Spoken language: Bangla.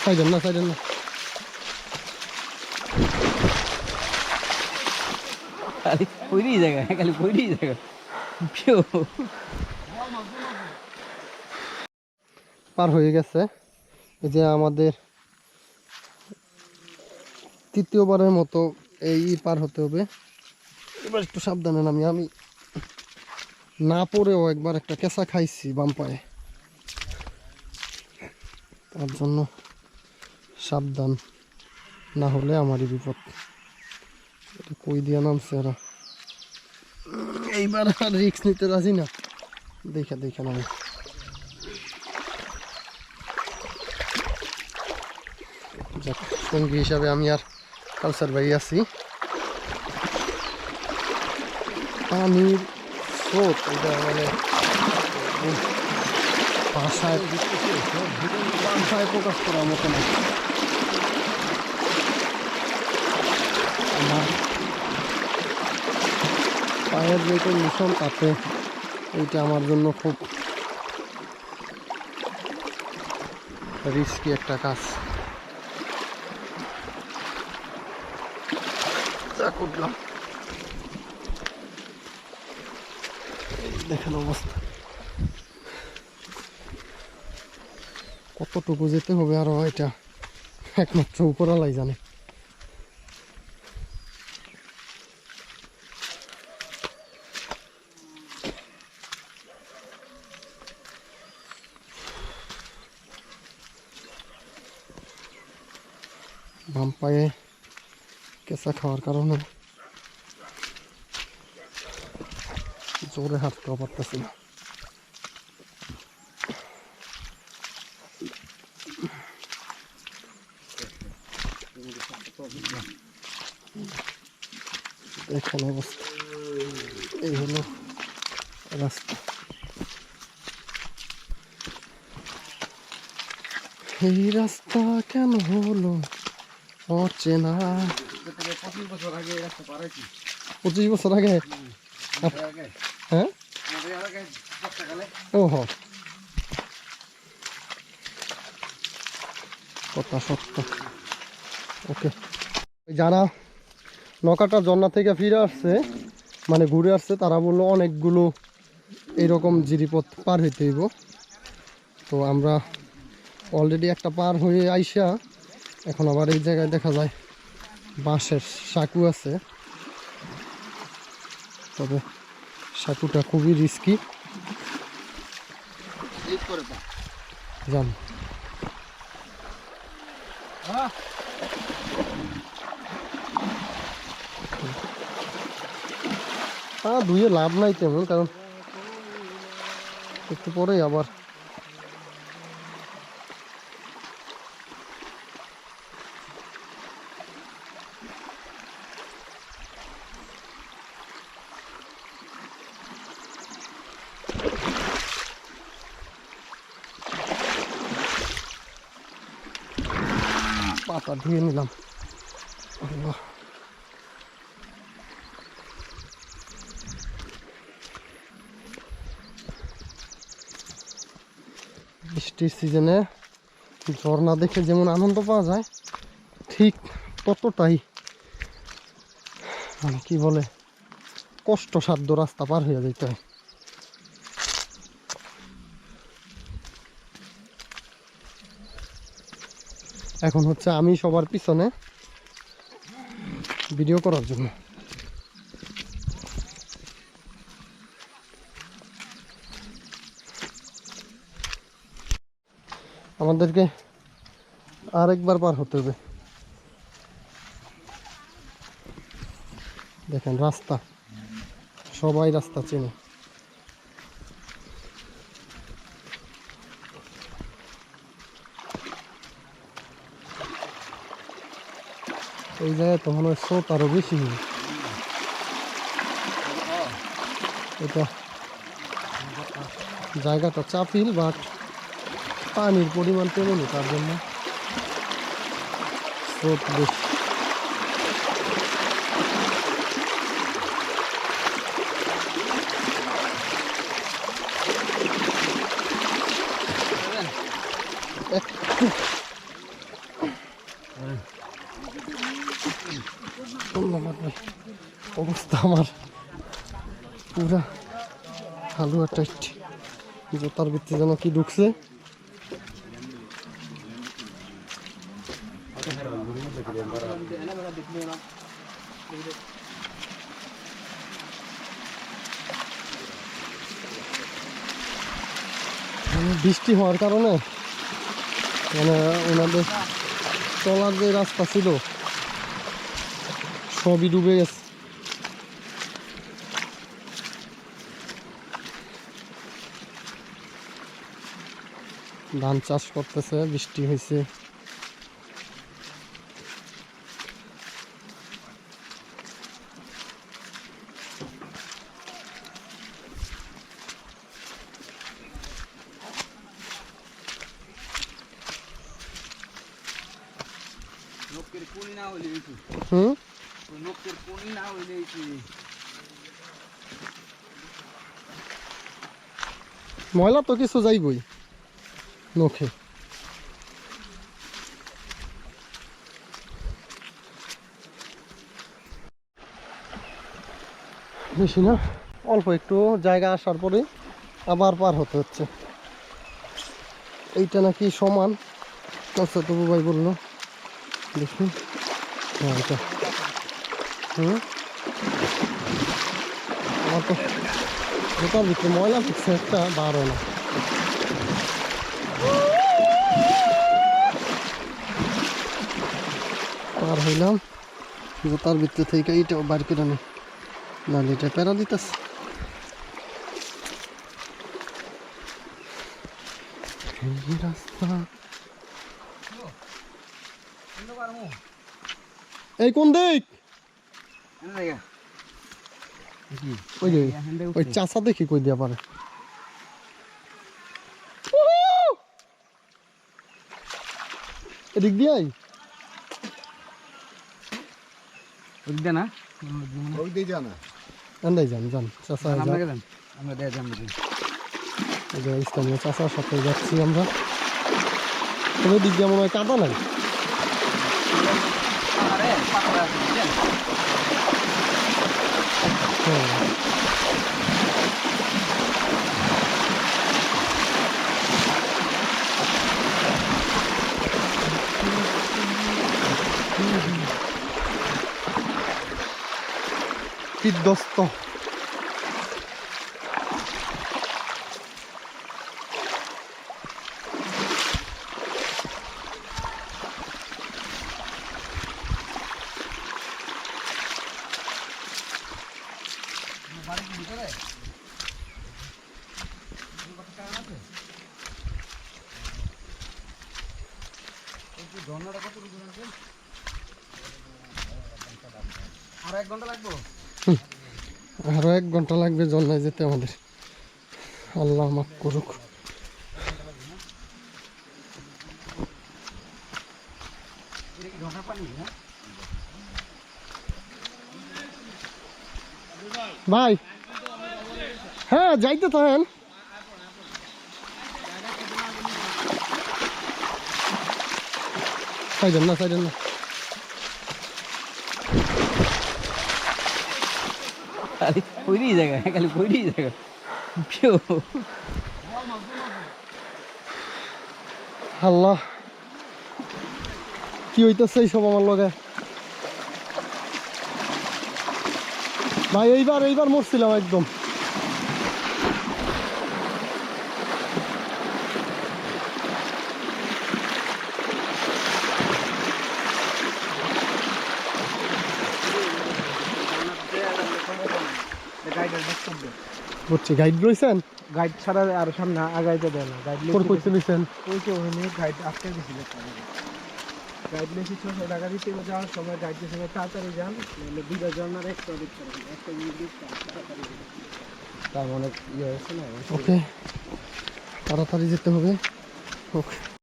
সাইডেন না সাইডেন না খালি পইরি জায়গা খালি পইরি জায়গা পার হয়ে গেছে এই যে আমাদের তৃতীয়বারের মতো এই পার হতে হবে এবার একটু সাবধানে নামি আমি না পড়েও একবার একটা কেঁচা খাইছি বাম পায়ে তার জন্য সাবধান না হলে আমারই বিপদ কই দিয়া নামছে ওরা এইবার আর রিস্ক নিতে রাজি না দেখে দেখে নামি যাক সঙ্গী হিসাবে আমি আর কালচার ভাই আছি পানির স্রোত এটা মানে ভাষায় প্রকাশ করার মতো না আমার পায়ের যে কন্ডিশন তাতে এইটা আমার জন্য খুব রিস্কি একটা কাজ যা করলাম দেখেন অবস্থা কতটুকু যেতে হবে আরো এটা একমাত্র উপরালাই জানে বাম পায়ে কেঁচা খাওয়ার কারণে জোরে হাঁটতেও পারতেছি না দেখেন অবস্থা এই হলো রাস্তা এই রাস্তা কেন হলো অচেনা 25 বছর আগে রাস্তা পারাইছি 25 বছর আগে হ্যাঁ ও হো কথা সত্য ওকে যারা নৌকাটা ঝর্ণা থেকে ফিরে আসছে মানে ঘুরে আসছে তারা বললো অনেকগুলো এইরকম জিরিপথ পার হইতে হইব তো আমরা অলরেডি একটা পার হয়ে আইসা এখন আবার এই জায়গায় দেখা যায় বাঁশের সাঁকু আছে তবে সাঁকুটা খুবই রিস্কি যান ধুয়ে লাভ নাই তেমন কারণ একটু পরেই আবার পাতা ধুয়ে নিলাম বৃষ্টির সিজনে ঝর্ণা দেখে যেমন আনন্দ পাওয়া যায় ঠিক ততটাই মানে কি বলে কষ্টসাধ্য রাস্তা পার হয়ে যেতে হয় এখন হচ্ছে আমি সবার পিছনে ভিডিও করার জন্য আমাদেরকে আরেকবার পার হতে হবে দেখেন রাস্তা সবাই রাস্তা চেনে এই জায়গায় তো মনে হয় স্রোত আরো বেশি এটা জায়গাটা চাপিল বাট পানির পরিমাণ তেমনই তার জন্য স্রোত বেশি ধন্যবাদ ভাই। অবস্থা আমার পুরা হালুয়া টাইট, জুতার ভিতরে যেন কি ঢুকছে। বৃষ্টি হওয়ার কারণে মানে ওনাদের চলার যে রাস্তা ছিল সবই ডুবে গেছে। ধান চাষ করতেছে, বৃষ্টি হয়েছে। হুম, ময়লা তো কিছু যাইবই নখে। বেশি না, অল্প একটু জায়গা আসার পরে আবার পার হতে হচ্ছে। এইটা নাকি সমান, আচ্ছা তবু ভাই বললো দেখি। হ্যাঁ এটা আমার তো জুতার ভিতরে ময়লা ঢুকছে একটা, বার হয় না। পার হইলাম, জুতার ভিতরে থেকে এইটাও বার করে নি, নাহলে এটা প্যারা দিতেছে। রাস্তা এই কোন দিক? ওই যে ওই চাষা দেখি কই দিয়া পারে। এদিক দিয়াই এন্দাই যান যান চাষা স্থানীয় চাষার সাথে যাচ্ছি আমরা। তবে দিক দিয়ে মনে হয় কাদা নাই। বিধ্বস্ত আরো 1 ঘন্টা লাগবে জন্নায় যেতে আমাদের। আল্লাহ মাফ করুক। ভাই হ্যাঁ যাইতে থাকেন। সাইডেন না সাইডেন না, খালি ওইরই জায়গা, খালি ওইরই জায়গা। আল্লাহ কি হইতেছে এইসব আমার লগে। ভাই এইবার মরছিলাম একদম। বুঝছি, গাইড রয়েছেন? গাইড ছাড়া আর সামনে আগাইতে দেয় না। গাইড করতে দিচ্ছেন ওই যে ওখানে গাইড আটকে দিয়েছিল। গাইড লেখি 600 টাকা দিতে যাওয়ার সময় গাইড দিয়েছিল তাড়াতাড়ি যান, নাহলে 2 জনের একটা দিতে হবে, একটা মিনিট তাড়াতাড়ি তার অনেক ইয়ে হয়েছে না। ওকে তাড়াতাড়ি যেতে হবে। ওকে।